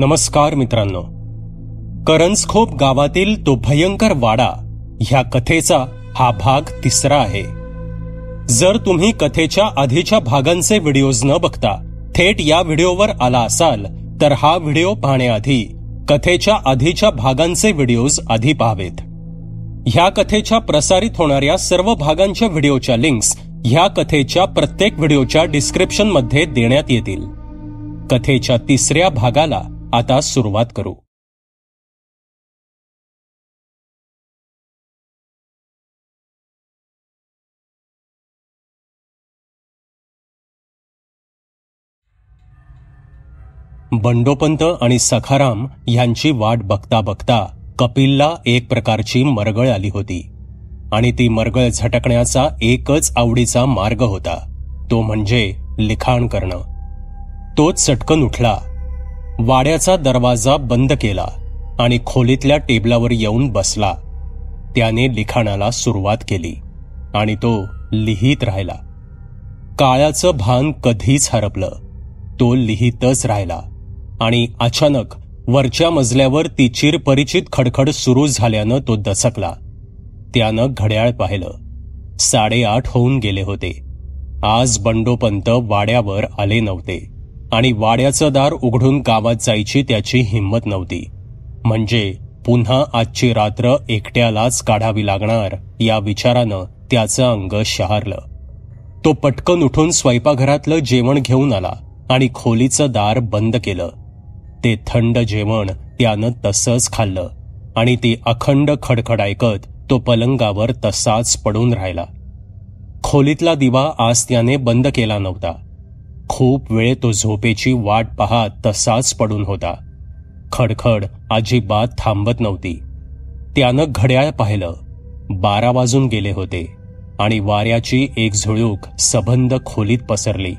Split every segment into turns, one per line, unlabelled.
नमस्कार मित्रांनो, करंजखोप गावातील तो भयंकर वाडा ह्या कथेचा हा भाग 3 आहे. जर तुम्ही कथेच्या आधीच्या भागांचे व्हिडिओज न बघता थेट या व्हिडिओवर आला असाल तर हा व्हिडिओ पाहण्याआधी कथेच्या आधीच्या भागांचे व्हिडिओज आधी पाहावेत. ह्या कथेच्या प्रसारित होणाऱ्या सर्व भागांच्या व्हिडिओच्या लिंक्स ह्या कथेच्या प्रत्येक व्हिडिओच्या डिस्क्रिप्शन मध्ये देण्यात येतील. कथेच्या 3ऱ्या भागाला आता सुरुवात करू. बंडोपंत आणि सखाराम यांची वाट बघता बघता कपिलला एक प्रकारची मरगळ आली होती आणि ती मरगळ झटकण्याचा एकच आवडीचा मार्ग होता, तो म्हणजे लिखाण करणं. तो चटकन उठला, वाड्याचा दरवाजा बंद केला आणि खोलीतल्या टेबलावर येऊन बसला. त्याने लिखाणाला सुरुवात केली आणि तो लिहित राहिला. काळाचं भान कधीच हरपलं. तो लिहितच राहिला आणि अचानक वरच्या मजल्यावर ती चिरपरिचित खडखड सुरू झाल्यानं तो दचकला. त्यानं घड्याळ पाहिलं. 8:30 होऊन गेले होते. आज बंडोपंत वाड्यावर आले नव्हते आणि वाड्याचं दार उघडून गावात जायची त्याची हिंमत नव्हती. म्हणजे पुन्हा आजची रात्र एकट्यालाच काढावी लागणार या विचारानं त्याचं अंग शहारलं. तो पटकन उठून स्वयंपाकघरातलं जेवण घेऊन आला आणि खोलीचं दार बंद केलं. ते थंड जेवण त्यानं तसंच खाल्लं आणि ती अखंड खडखड ऐकत तो पलंगावर तसाच पडून राहिला. खोलीतला दिवा आज त्याने बंद केला नव्हता. खूप वेळ तो झोपेची वाट पाहत तसाच पडून होता. खडखड अजिबात थांबत नव्हती. त्यानं घड्याळ पाहिलं. 12 वाजून गेले होते आणि वाऱ्याची एक झुळूक सबंध खोलीत पसरली.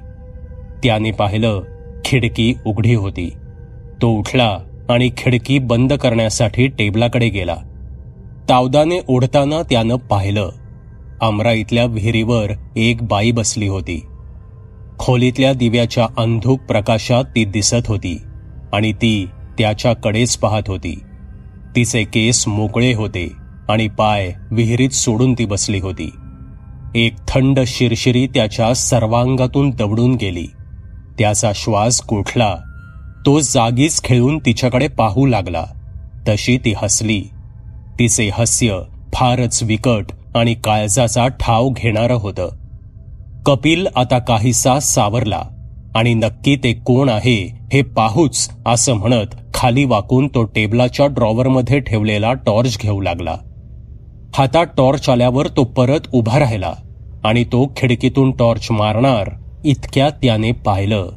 त्याने पाहिलं, खिडकी उघडी होती. तो उठला आणि खिडकी बंद करण्यासाठी टेबलाकडे गेला. तावदाने ओढताना त्यानं पाहिलं, आमराईतल्या विहिरीवर एक बाई बसली होती. खोलीतल्या दिव्याच्या अंधुक प्रकाशात ती दिसत होती आणि ती त्याच्याकडेच पाहत होती. तिचे केस मोकळे होते आणि पाय विहिरीत सोडून ती बसली होती. एक थंड शिरशिरी त्याच्या सर्वांगातून दवडून गेली. त्याचा श्वास गोठला. तो जागीच खेळून तिच्याकडे पाहू लागला. तशी ती हसली. तिचे हास्य फारच विकट आणि काळजाचा ठाव घेणारं होतं. कपिल आता काहीसा सावरला आणि नक्की ते कोण आहे हे पाहूच असं म्हणत खाली वाकून तो टेबलाच्या ड्रॉवरमध्ये ठेवलेला टॉर्च घेऊ लागला. हातात टॉर्च आल्यावर तो परत उभा राहिला आणि तो खिडकीतून टॉर्च मारणार इतक्यात त्याने पाहिलं,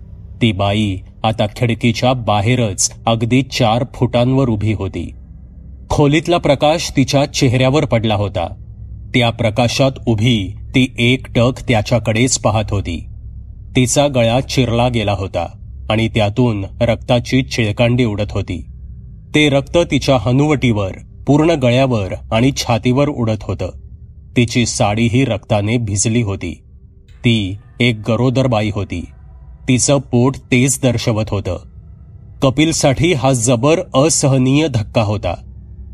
ती बाई आता खिडकीच्या बाहेरच अगदी 4 फुटांवर उभी होती. खोलीतला प्रकाश तिच्या चेहऱ्यावर पडला होता. त्या प्रकाशात उभी ती एकटक त्याच्याकडेच पाहत होती. तिचा गळा चिरला गेला होता आणि त्यातून रक्ताची चिळकांडी उडत होती. ते रक्त तिच्या हनुवटीवर, पूर्ण गळ्यावर आणि छातीवर उडत होतं. तिची साडीही रक्ताने भिजली होती. ती एक गरोदर बाई होती. तिचं पोट तेज दर्शवत होतं. कपिलसाठी हा जबर असहनीय धक्का होता.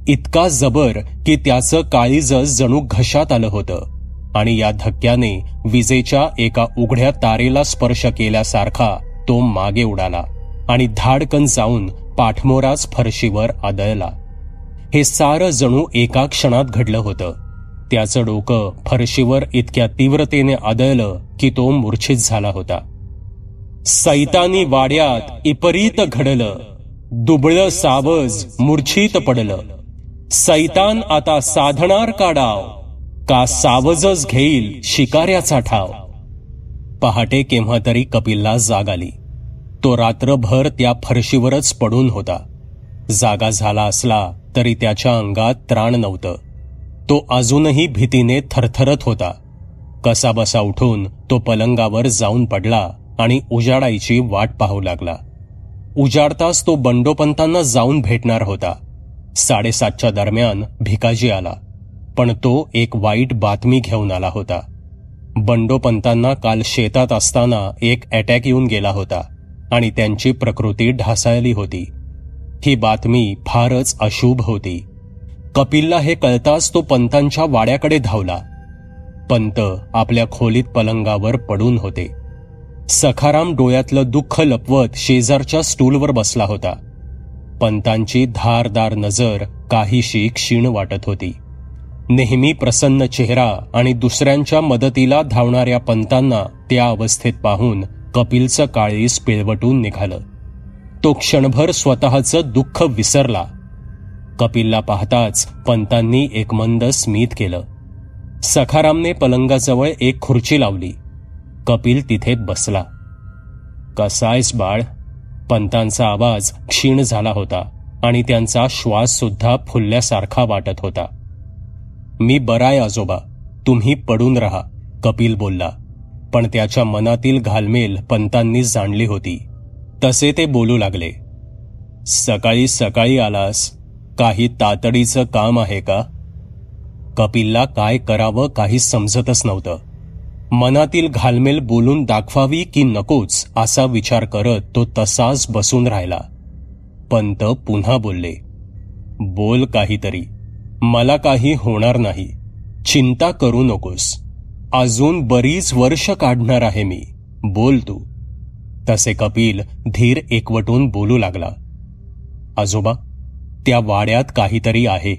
इतका जबर की त्याचं काळीजच जणू घशात आलं होतं आणि या धक्क्याने विजेच्या एका उघड्या तारेला स्पर्श केल्यासारखा तो मागे उडाला आणि धाडकन जाऊन पाठमोराच फरशीवर आदळला. हे सारं जणू एका क्षणात घडलं होतं. त्याचं डोकं फरशीवर इतक्या तीव्रतेने आदळलं की तो मूर्छित झाला होता. सैतानी वाड्यात इपरीत घडलं, दुबळं सावज मूर्छित पडलं. सैतान आता साधणार का डाव, का सावजच घेईल शिकाऱ्याचा ठाव. पहाटे केव्हा तरी कपिलला जाग आली. तो रात्रभर त्या फरशीवरच पडून होता. जागा झाला असला तरी त्याच्या अंगात त्राण नव्हतं. तो अजूनही भीतीने थरथरत होता. कसाबसा उठून तो पलंगावर जाऊन पडला आणि उजाडायची वाट पाहू लागला. उजाडताच तो बंडोपंतांना जाऊन भेटणार होता. 7:30च्या दरम्यान भिकाजी आला, पण तो एक वाईट बातमी घेऊन आला होता. बंडोपंतांना काल शेतात असताना एक अटॅक येऊन गेला होता आणि त्यांची प्रकृती ढासळली होती. ही बातमी फारच अशुभ होती. कपिलला हे कळताच तो पंतांच्या वाड्याकडे धावला. पंत आपल्या खोलीत पलंगावर पडून होते. सखाराम डोळ्यातलं दुःख लपवत शेजारच्या स्टूलवर बसला होता. पंतांची धारदार नजर काहीशी क्षीण वाटत होती. नेहमी प्रसन्न चेहरा आणि दुसऱ्यांच्या मदतीला धावणाऱ्या पंतांना त्या अवस्थेत पाहून कपिलचं काळीज पिळवटून निघालं. तो क्षणभर स्वतःचं दुःख विसरला. कपिलला पाहताच पंतांनी एक मंद स्मित केलं. सखारामने पलंगाजवळ एक खुर्ची लावली. कपिल तिथे बसला. कसायस बाळ? पंतांचा आवाज क्षीण झाला होता आणि त्यांचा श्वास सुद्धा फुलल्यासारखा वाटत होता. मी बराय आजोबा, तुम्ही पडून राहा, कपिल बोलला. पण त्याच्या मनातील घालमेल पंतांनी जाणली होती. तसे ते बोलू लागले. सकाळी सकाळी आलास, काही तातडीचं काम आहे का? कपिलला काय करावं काही समजतच नव्हतं. मनातील घालमेल बोलून दाखवावी की नकोच असा विचार करत तो तसाच बसून राहिला. पंत पुन्हा बोलले. बोल काहीतरी, मला काही होणार नाही, चिंता करू नकोस. अजून बरीच वर्ष काढणार आहे मी, बोल तू. तसे कपिल धीर एकवटून बोलू लागला. आजोबा, त्या वाड्यात काहीतरी आहे,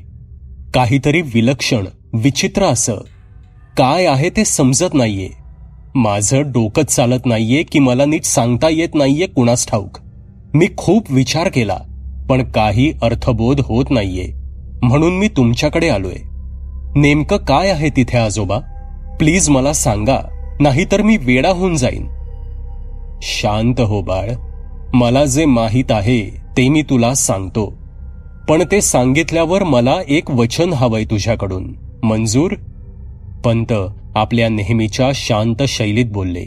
काहीतरी विलक्षण विचित्र असं. काय आहे ते समजत नाहीये. माझं डोकंच चालत नाहीये की मला नीट सांगता येत नाहीये कुणास ठाऊक. मी खूप विचार केला पण काही अर्थबोध होत नाहीये, म्हणून मी तुमच्याकडे आलोय. नेमकं काय आहे तिथे आजोबा? प्लीज मला सांगा, नाहीतर मी वेडा होऊन जाईन. शांत हो बाळ, मला जे माहीत आहे ते मी तुला सांगतो. पण ते सांगितल्यावर मला एक वचन हवंय तुझ्याकडून, मंजूर? पंत आपल्या नेहमीच्या शांत शैलीत बोलले.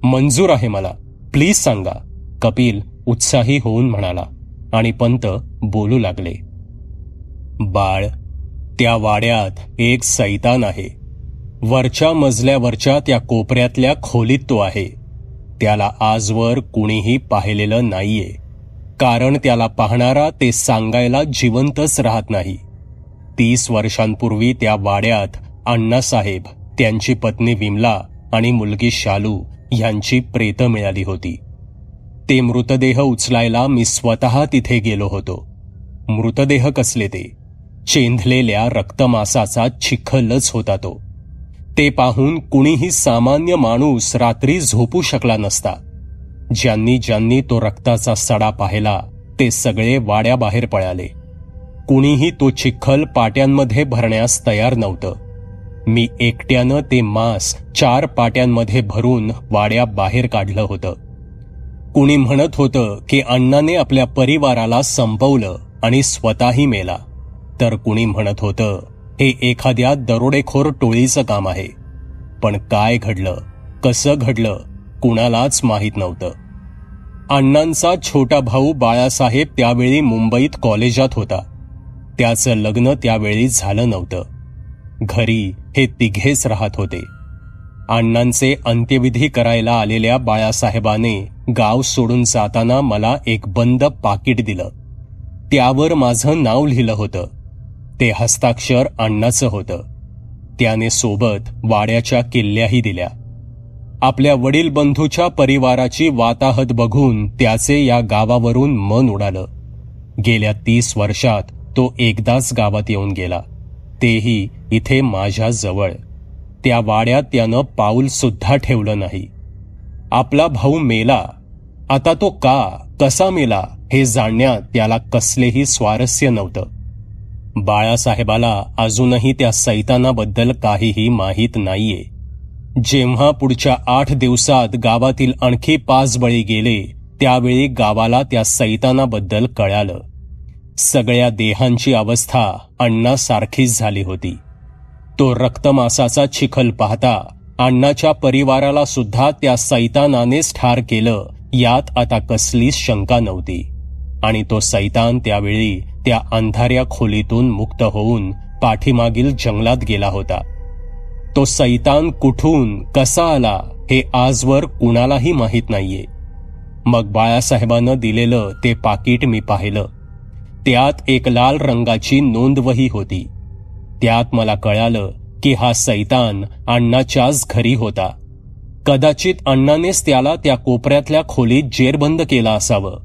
मंजूर आहे मला, प्लीज सांगा, कपिल उत्साही होऊन म्हणाला. आणि पंत बोलू लागले. बाळ, त्या वाड्यात एक सैतान आहे. वरच्या मजल्यावरच्या त्या कोपऱ्यातल्या खोलीत तो आहे. त्याला आजवर कुणीही पाहिलेलं नाहीये, कारण त्याला पाहणारा ते सांगायला जिवंतच राहत नाही. 30 वर्षांपूर्वी त्या वाड्यात अण्णासाहेब, त्यांची पत्नी विमला आणि मुलगी शालू यांची प्रेतं मिळाली होती. ते मृतदेह उचलायला मी स्वतः तिथे गेलो होतो. मृतदेह कसले ते? चेंधलेल्या रक्तमासाचा चिखलच होता तो. ते पाहून कुणीही सामान्य माणूस रात्री झोपू शकला नसता. ज्यांनी ज्यांनी तो रक्ताचा सडा पाहिला ते सगळे वाड्याबाहेर पळाले. कुणीही तो चिखल पाट्यांमध्ये भरण्यास तयार नव्हतं. मी एकट्यानं ते मांस 4 पाट्यांमध्ये भरून वाड्याबाहेर काढलं होतं. कुणी म्हणत होतं की अण्णाने आपल्या परिवाराला संपवलं आणि स्वतःही मेला, तर कुणी म्हणत होतं हे एखाद्या दरोडेखोर टोळीचं काम आहे. पण काय घडलं, कसं घडलं, कुणालाच माहीत नव्हतं. अण्णांचा छोटा भाऊ बाळासाहेब त्यावेळी मुंबईत कॉलेजात होता. त्याचं लग्न त्यावेळी झालं नव्हतं. घरी हे तिघेच राहत होते. अण्णांचे अंत्यविधी करायला आलेल्या बाळासाहेबाने गाव सोडून जाताना मला एक बंद पाकिट दिलं. त्यावर माझं नाव लिहिलं होतं. ते हस्ताक्षर अण्णाचं होतं. त्याने सोबत वाड्याच्या किल्ल्याही दिल्या. आपल्या वडील बंधूच्या परिवाराची वाताहत बघून त्याचे या गावावरून मन उडालं. गेल्या 30 वर्षात तो एकदाच गावात येऊन गेला, तेही इथे माझ्या जवळ. त्या वाड्यात त्यानं पाऊल सुद्धा ठेवलं नाही. आपला भाऊ मेला. आता तो का, कसा मेला हे जाणण्यात त्याला कसलेही स्वारस्य नव्हतं. बाळासाहेबाला अजूनही त्या सैतानाबद्दल काहीही माहीत नाहीये. जेव्हा पुढच्या 8 दिवसात गावातील आणखी 5 बळी गेले, त्यावेळी गावाला त्या सैतानाबद्दल कळालं. सगळ्या देहांची अवस्था अण्णासारखीच झाली होती. तो रक्तमासाचा चिखल पाहता अण्णाच्या परिवाराला सुद्धा त्या सैतानानेच ठार केलं यात आता कसलीच शंका नव्हती. आणि तो सैतान त्यावेळी त्या अंधाऱ्या खोलीतून मुक्त होऊन पाठीमागील जंगलात गेला होता. तो सैतान कुठून कसा आला हे आजवर कुणालाही माहीत नाहीये. मग बाळासाहेबानं दिलेलं ते पाकीट मी पाहिलं. त्यात एक लाल रंगाची नोंदवही होती. त्यात मला कळालं की हा सैतान अण्णाच्याच घरी होता. कदाचित अण्णानेच त्याला त्या कोपऱ्यातल्या खोलीत जेरबंद केला असावं.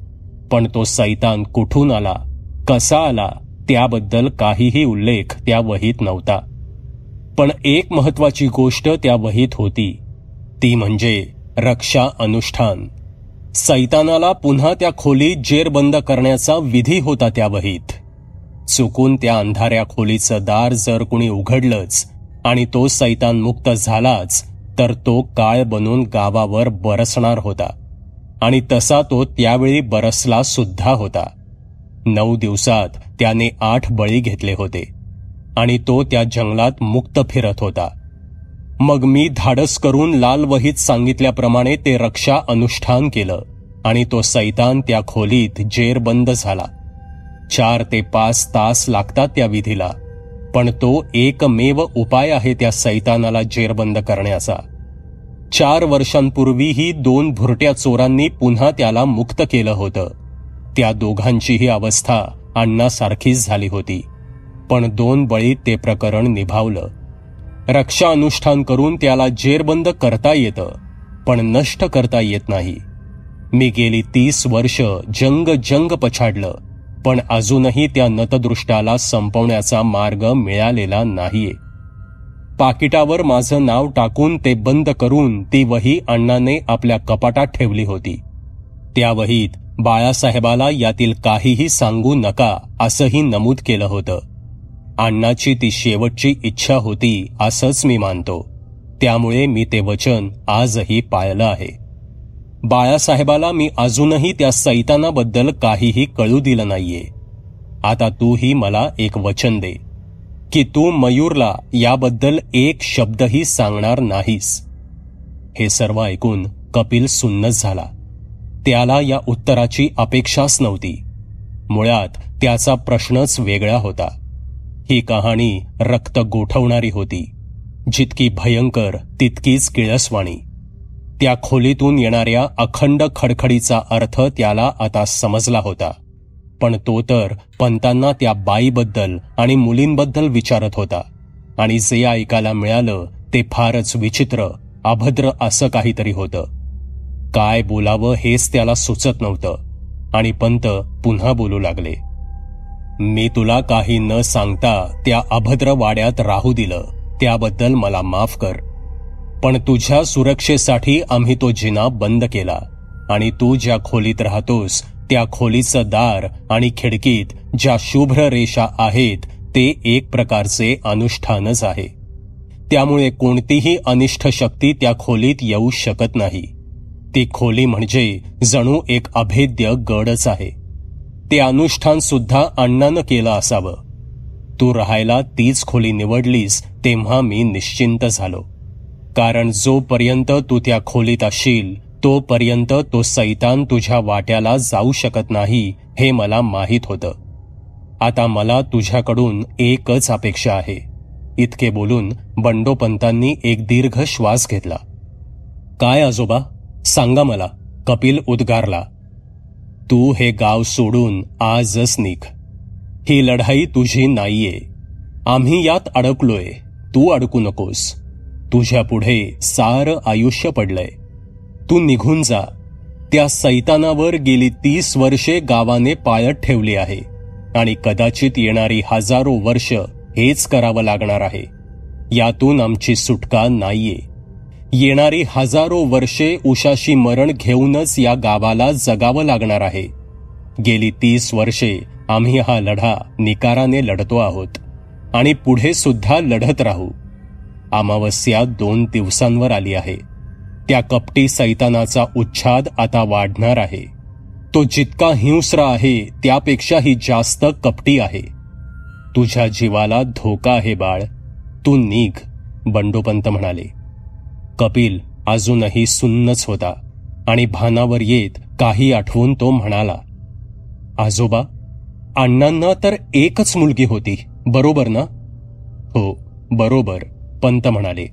पण तो सैतान कुठून आला, कसा आला, त्याबद्दल काहीही उल्लेख त्या वहीत नव्हता. पण एक महत्वाची गोष्ट त्या वहीत होती, ती म्हणजे रक्षा अनुष्ठान. सैतानाला पुन्हा त्या खोलीत जेरबंद करण्याचा विधी होता त्या वहीत. चुकून त्या अंधाऱ्या खोलीचं दार जर कुणी उघडलंच आणि तो सैतान मुक्त झालाच तर तो काळ बनून गावावर बरसणार होता. आणि तसा तो त्यावेळी बरसला सुद्धा होता. 9 दिवसात त्याने 8 बळी घेतले होते आणि तो त्या जंगलात मुक्त फिरत होता. मग मी धाडस करून लाल वहीत सांगितल्याप्रमाणे ते रक्षा अनुष्ठान केलं आणि तो सैतान त्या खोलीत जेरबंद झाला. 4 ते 5 तास लागतात त्या विधीला, पण तो एकमेव उपाय आहे त्या सैतानाला जेरबंद करण्याचा. 4 वर्षांपूर्वीही 2 भुरट्या चोरांनी पुन्हा त्याला मुक्त केलं होतं. त्या दोघांचीही अवस्था अण्णासारखीच झाली होती, पण 2 बळीत ते प्रकरण निभावलं. रक्षा अनुष्ठान करून त्याला जेरबंद करता येतं, पण नष्ट करता येत नाही. मी गेली 30 वर्ष जंग पछाडलं, पण अजूनही त्या नतदृष्टाला संपवण्याचा मार्ग मिळालेला नाहीये. पाकिटावर माझं नाव टाकून ते बंद करून ती वही अण्णाने आपल्या कपाटात ठेवली होती. त्या वहीत बाळासाहेबाला यातील काहीही सांगू नका असंही नमूद केलं होतं. अण्णाची ती शेवटची इच्छा होती असंच मी मानतो. त्यामुळे मी ते वचन आजही पाळलं आहे. बाळासाहेबाला मी अजूनही त्या सैतानाबद्दल काहीही कळू दिलं नाहीये. आता तूही मला एक वचन दे की तू मयूरला याबद्दल एक शब्दही सांगणार नाहीस. हे सर्व ऐकून कपिल सुन्नच झाला. त्याला या उत्तराची अपेक्षाच नव्हती. मुळात त्याचा प्रश्नच वेगळा होता. ही कहाणी रक्त गोठवणारी होती, जितकी भयंकर तितकीच किळसवाणी. त्या खोलीतून येणाऱ्या अखंड खडखडीचा अर्थ त्याला आता समजला होता. पण तो तर पंतांना त्या बाईबद्दल आणि मुलींबद्दल विचारत होता, आणि जे ऐकायला मिळालं ते फारच विचित्र, अभद्र असं काहीतरी होतं. काय बोलावं हेच त्याला सुचत नव्हतं. आणि पंत पुन्हा बोलू लागले. मी तुला काही न सांगता त्या अभद्र वाड्यात राहू दिलं, त्याबद्दल मला माफ कर. पण तुझ्या सुरक्षेसाठी आम्ही तो जिना बंद केला, आणि तू ज्या खोलीत राहतोस त्या खोलीचं दार आणि खिडकीत ज्या शुभ्र रेषा आहेत ते एक प्रकारचे अनुष्ठानच आहे. त्यामुळे कोणतीही अनिष्ट शक्ती त्या खोलीत येऊ शकत नाही. ती खोली म्हणजे जणू एक अभेद्य गडच आहे. ते अनुष्ठान सुद्धा अण्णानं केलं असावं. तू राहायला तीच खोली निवडलीस तेव्हा मी निश्चिंत झालो. कारण जोपर्यंत तू त्या खोलीत असशील तोपर्यंत तो सैतान तुझ्या वाट्याला जाऊ शकत नाही हे मला माहीत होतं. आता मला तुझ्याकडून एकच अपेक्षा आहे. इतके बोलून बंडोपंतांनी एक दीर्घ श्वास घेतला. काय आजोबा, सांगा मला, कपिल उद्गारला. तू हे गाव सोडून आजच निघ. ही लढाई तुझी नाहीये. आम्ही यात अडकलोय, तू अडकू नकोस. तुझ्या पुढे सारं आयुष्य पडलंय. तू निघून जा. त्या सैतानावर गेली 30 वर्षे गावाने पाळत ठेवली आहे, आणि कदाचित येणारी हजारो वर्ष हेच करावं लागणार आहे. यातून आमची सुटका नाहीये. येणारी हजारो वर्षे उशाशी मरण घेऊनच या गावाला जगावं लागणार आहे. गेली 30 वर्षे आम्ही हा लढा निकाराने लढतो आहोत, आणि पुढे सुद्धा लढत राहू. अमावस्या 2 दिवसांवर आली आहे. त्या कपटी सैतानाचा उच्छाद आता वाढणार आहे. तो जितका हिंस्र आहे त्यापेक्षाही जास्त कपटी आहे. तुझ्या जीवाला धोका आहे बाळ, तू निघ, बंडोपंत म्हणाले. कपिल अजूनही सुन्नच होता, आणि भानावर येत काही आठवून तो म्हणाला, आजोबा, अण्णांना तर एकच मुलगी होती, बरोबर ना? हो, बरोबर, पंत म्हणाले.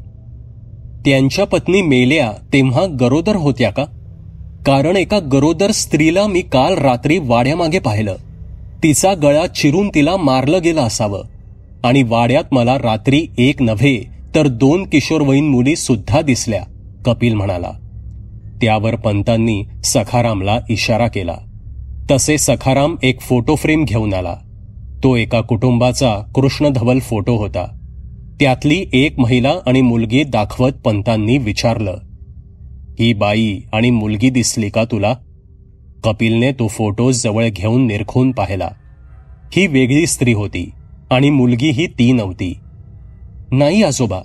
त्यांच्या पत्नी मेल्या तेव्हा गरोदर होत्या का? कारण एका गरोदर स्त्रीला मी काल रात्री वाड्यामागे पाहिलं. तिचा गळा चिरून तिला मारलं गेलं असावं. आणि वाड्यात मला रात्री एक नव्हे तर 2 किशोरवयीन मुली सुद्धा दिसल्या, कपिल म्हणाला. त्यावर पंतांनी सखारामला इशारा केला. तसे सखाराम एक फोटो फ्रेम घेऊन आला. तो एका कुटुंबाचा कृष्णधवल फोटो होता. त्यातली एक महिला आणि मुलगी दाखवत पंतांनी विचारलं, ही बाई आणि मुलगी दिसली का तुला? कपिलने तो फोटो जवळ घेऊन निरखून पाहिला. ही वेगळी स्त्री होती आणि मुलगी ही ती नव्हती. नाही आजोबा,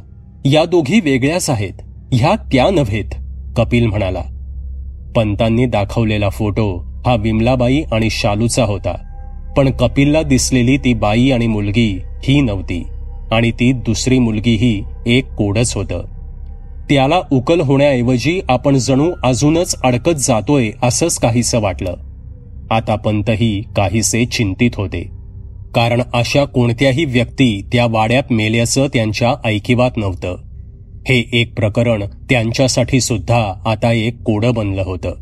या दोघी वेगळ्याच आहेत, ह्या त्या नव्हेत, कपिल म्हणाला. पंतांनी दाखवलेला फोटो हा विमलाबाई आणि शालूचा होता. पण कपिलला दिसलेली ती बाई आणि मुलगी ही नव्हती आणि ती दुसरी मुलगीही एक कोडच होतं. त्याला उकल होण्याऐवजी आपण जणू अजूनच अडकत जातोय असंच काहीसं वाटलं. आता पंतही काहीसे चिंतित होते, कारण अशा कोणत्याही व्यक्ती त्या वाड्यात मेल्याचं त्यांच्या ऐकिवात नव्हतं. हे एक प्रकरण त्यांच्यासाठी सुद्धा आता एक कोडं बनलं होतं.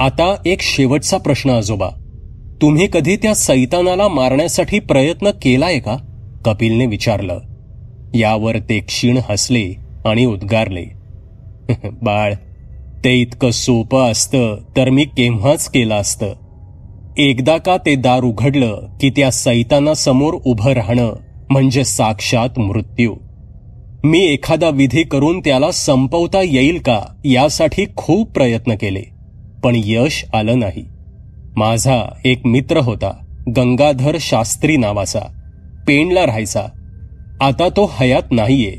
आता एक शेवटचा प्रश्न आजोबा, तुम्ही कधी त्या सैतानाला मारण्यासाठी प्रयत्न केलाय का? कपिलने विचारलं. यावर ते क्षीण हसले आणि उद्गारले, बाळ, ते इतकं सोपं असतं तर मी केव्हाच केलं असतं. एकदा का ते दार उघडलं की त्या सैतानासमोर उभं राहणं म्हणजे साक्षात मृत्यू. मी एखादा विधी करून त्याला संपवता येईल का यासाठी खूप प्रयत्न केले, पण यश आलं नाही. माझा एक मित्र होता, गंगाधर शास्त्री नावाचा, पेणला राहायचा. आता तो हयात नाहीये.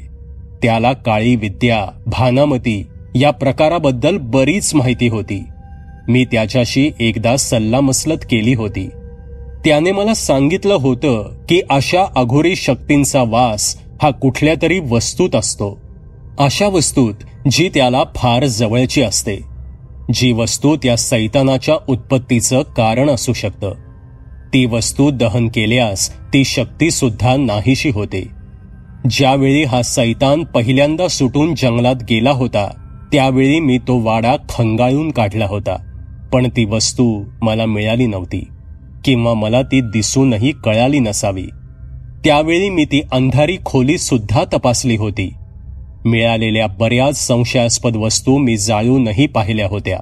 त्याला काळी विद्या, भानामती या प्रकाराबद्दल बरीच माहिती होती. मी त्याच्याशी एकदा सल्लामसलत केली होती. त्याने मला सांगितलं होतं की अशा अघोरी शक्तींचा वास हा कुठल्या तरी वस्तूत असतो, अशा वस्तूत जी त्याला फार जवळची असते, जी वस्तू त्या सैतानाच्या उत्पत्तीचं कारण असू शकतं. ती वस्तू दहन केल्यास ती शक्ती सुद्धा नाहीशी होते. ज्यावेळी हा सैतान पहिल्यांदा सुटून जंगलात गेला होता त्यावेळी मी तो वाडा खंगाळून काढला होता, पण ती वस्तू मला मिळाली नव्हती किंवा मला ती दिसूनही कळाली नसावी. त्यावेळी मी ती अंधारी खोली सुद्धा तपासली होती. मिळालेल्या बऱ्याच संशयास्पद वस्तू मी जाळूनही पाहिल्या होत्या,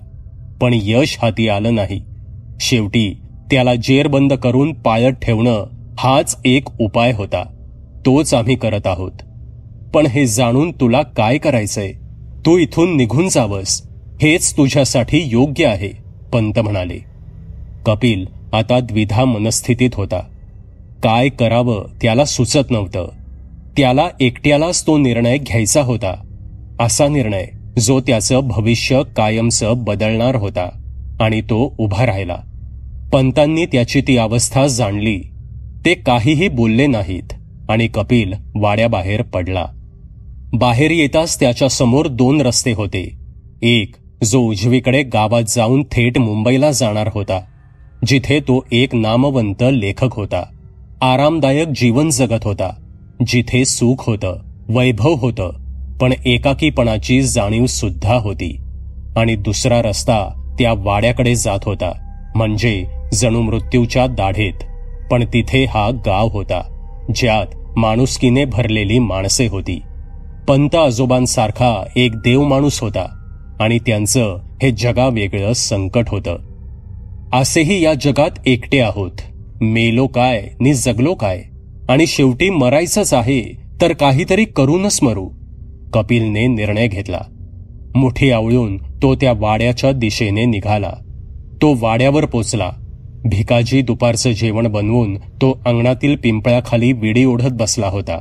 पण यश हाती आलं नाही. शेवटी त्याला जेरबंद करून पाळत ठेवणं हाच एक उपाय होता. तोच आम्ही करत आहोत. पण हे जाणून तुला काय करायचंय? तू इथून निघून जावंस, हेच तुझ्यासाठी योग्य आहे, पंत म्हणाले. कपिल आता द्विधा मनस्थितीत होता. काय करावं त्याला सुचत नव्हतं. त्याला एकट्यालाच तो निर्णय घ्यायचा होता, असा निर्णय जो त्याचं भविष्य कायमचं बदलणार होता. आणि तो उभा राहिला. पंतांनी त्याची ती अवस्था जाणली. ते काहीही बोलले नाहीत आणि कपिल वाड्याबाहेर पडला. बाहेर येताच त्याच्या समोर 2 रस्ते होते. एक जो उजवीकडे गावात जाऊन थेट मुंबईला जाणार होता, जिथे तो एक नामवंत लेखक होता, आरामदायक जीवन जगत होता, जिथे सुख होतं, वैभव होतं, पण एकाकीपणाची जाणीव सुद्धा होती. आणि दुसरा रस्ता त्या वाड्याकडे जात होता, म्हणजे जणू मृत्यूच्या दाढेत, पण तिथे हा गाव होता, ज्यात माणुसकीने भरलेली माणसे होती. पंत आजोबांसारखा एक देव माणूस होता आणि त्यांचं हे जगावेगळं संकट होतं. असेही या जगात एकटे आहोत. मेलो काय नि जगलो काय, आणि शेवटी मरायचंच आहे तर काहीतरी करूनच मरू. कपिलने निर्णय घेतला. मुठी आवळून तो त्या वाड्याच्या दिशेने निघाला. तो वाड्यावर पोचला. भिकाजी दुपारचं जेवण बनवून तो अंगणातील पिंपळाखाली विडी ओढत बसला होता.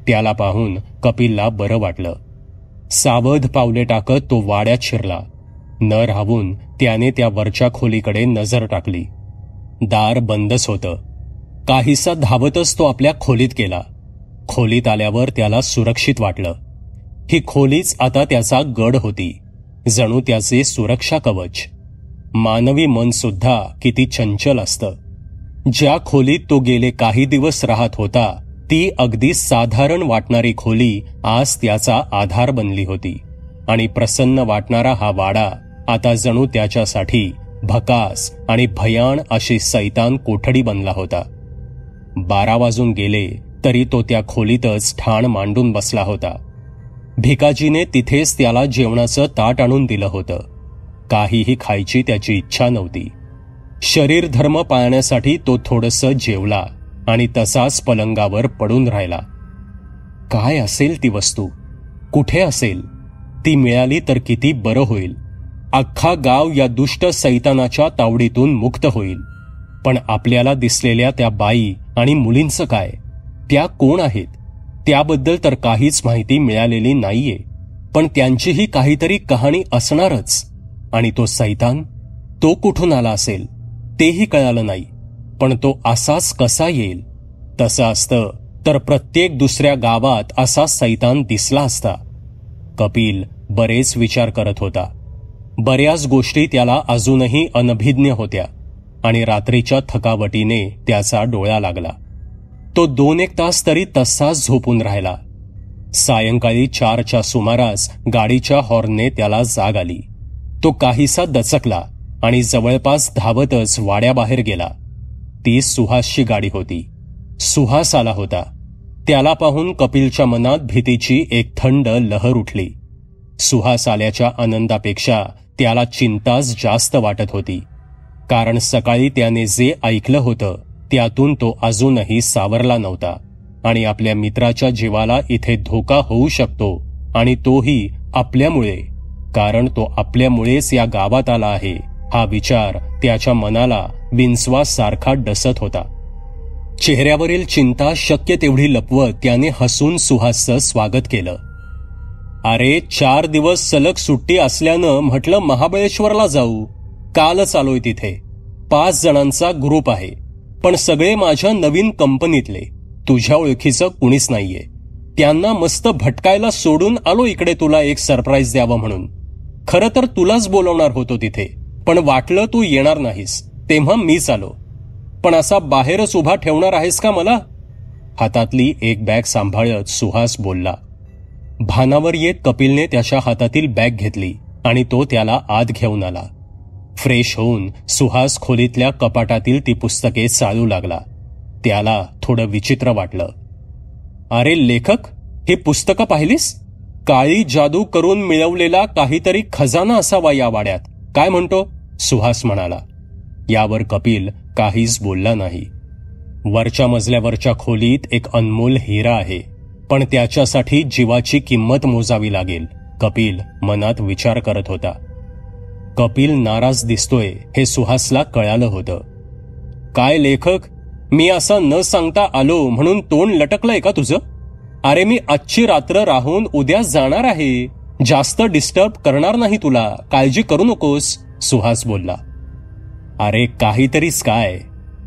त्याला पाहून कपिलला बरं वाटलं. सावध पावले टाकत तो वाड्यात शिरला. न राहून त्याने त्या वरच्या खोलीकडे नजर टाकली. दार बंदच होतं. काहीसा धावतच तो आपल्या खोलीत गेला. खोलीत आल्यावर त्याला सुरक्षित वाटलं. ही खोलीच आता त्याचा गड होती, जणू त्याचे सुरक्षा कवच. मानवी मन सुद्धा किती चंचल असतं. ज्या खोलीत तो गेले काही दिवस राहत होता ती अगदी साधारण वाटणारी खोली आज त्याचा आधार बनली होती. आणि प्रसन्न वाटणारा हा वाडा आता जणू त्याच्यासाठी भकास आणि भयाण अशी सैतान कोठडी बनला होता. 12 वाजून गेले तरी तो त्या खोलीतच ठाण मांडून बसला होता. भिकाजीने तिथेच त्याला जेवणाचं ताट आणून दिलं होतं. काहीही खायची त्याची इच्छा नव्हती. शरीर धर्म पाळण्यासाठी तो थोडंसं जेवला आणि तसाच पलंगावर पडून राहिला. काय असेल ती वस्तू, कुठे असेल? ती मिळाली तर किती बरं होईल. अख्खा गाव या दुष्ट सैतानाच्या तावडीतून मुक्त होईल. पण आपल्याला दिसलेल्या त्या बाई आणि मुलींचं काय? त्या कोण आहेत? त्याबद्दल तर काहीच माहिती मिळालेली नाहीये. पण त्यांचीही काहीतरी कहाणी असणारच. आणि तो सैतान, तो कुठून आला असेल तेही कळालं नाही. पण तो असाच कसा येईल? तसं असतं तर प्रत्येक दुसऱ्या गावात असा सैतान दिसला असता. कपिल बरेच विचार करत होता. बऱ्याच गोष्टी त्याला अजूनही अनभिज्ञ होत्या आणि रात्रीच्या थकावटीने त्याचा डोळा लागला. तो 2-1 तास तरी तसाच झोपून राहिला. सायंकाळी 4च्या सुमारास गाडीच्या हॉर्नने त्याला जाग आली. तो काहीसा दचकला आणि जवळपास धावतच वाड्याबाहेर गेला. ती सुहासची गाडी होती. सुहास आला होता. त्याला पाहून कपिलच्या मनात भीतीची एक थंड लहर उठली. सुहास आल्याच्या आनंदापेक्षा त्याला चिंताच जास्त वाटत होती. कारण सकाळी त्याने जे ऐकलं होतं त्यातून तो अजूनही सावरला नव्हता आणि आपल्या मित्राच्या जीवाला इथे धोका होऊ शकतो आणि तोही आपल्यामुळे. कारण तो आपल्यामुळेच या गावात आला आहे हा विचार त्याच्या मनाला बिनस्वास सारखा डसत होता. चेहऱ्यावरील चिंता शक्य तेवढी लपवत त्याने हसून सुहासचं स्वागत केलं. अरे 4 दिवस सलग सुट्टी असल्यानं म्हटलं महाबळेश्वरला जाऊ. कालच आलोय तिथे. 5 जणांचा ग्रुप आहे. पण सगळे माझ्या नवीन कंपनीतले. तुझ्या ओळखीचं कुणीच नाहीये. त्यांना मस्त भटकायला सोडून आलो इकडे तुला एक सरप्राईज द्यावं म्हणून. खरं तर तुलाच बोलवणार होतो तिथे, पण वाटलं तू येणार नाहीस तेव्हा मीच आलो. पण असा बाहेरच उभा ठेवणार आहेस का मला? हातातली एक बॅग सांभाळत सुहास बोलला. भानावर येत कपिलने त्याच्या हातातील बॅग घेतली आणि तो त्याला आत घेऊन आला. फ्रेश होऊन सुहास खोलीतल्या कपाटातील ती पुस्तके चालू लागला. त्याला थोडं विचित्र वाटलं. अरे लेखक, हे पुस्तकं पाहिलीस? काळी जादू करून मिळवलेला काहीतरी खजाना असावा या वाड्यात. काय म्हणतो? सुहास म्हणाला. यावर कपिल काहीच बोलला नाही. वरच्या मजल्यावरच्या खोलीत एक अनमोल हिरा आहे, पण त्याच्यासाठी जीवाची किंमत मोजावी लागेल. कपिल मनात विचार करत होता. कपिल नाराज दिसतोय हे सुहासला कळालं होतं. काय लेखक, मी असा न सांगता आलो म्हणून तोंड लटकलंय का तुझं? अरे मी आजची रात्र राहून उद्या जाणार आहे. जास्त डिस्टर्ब करणार नाही तुला, काळजी करू नकोस, सुहास बोलला. अरे काहीतरीच काय.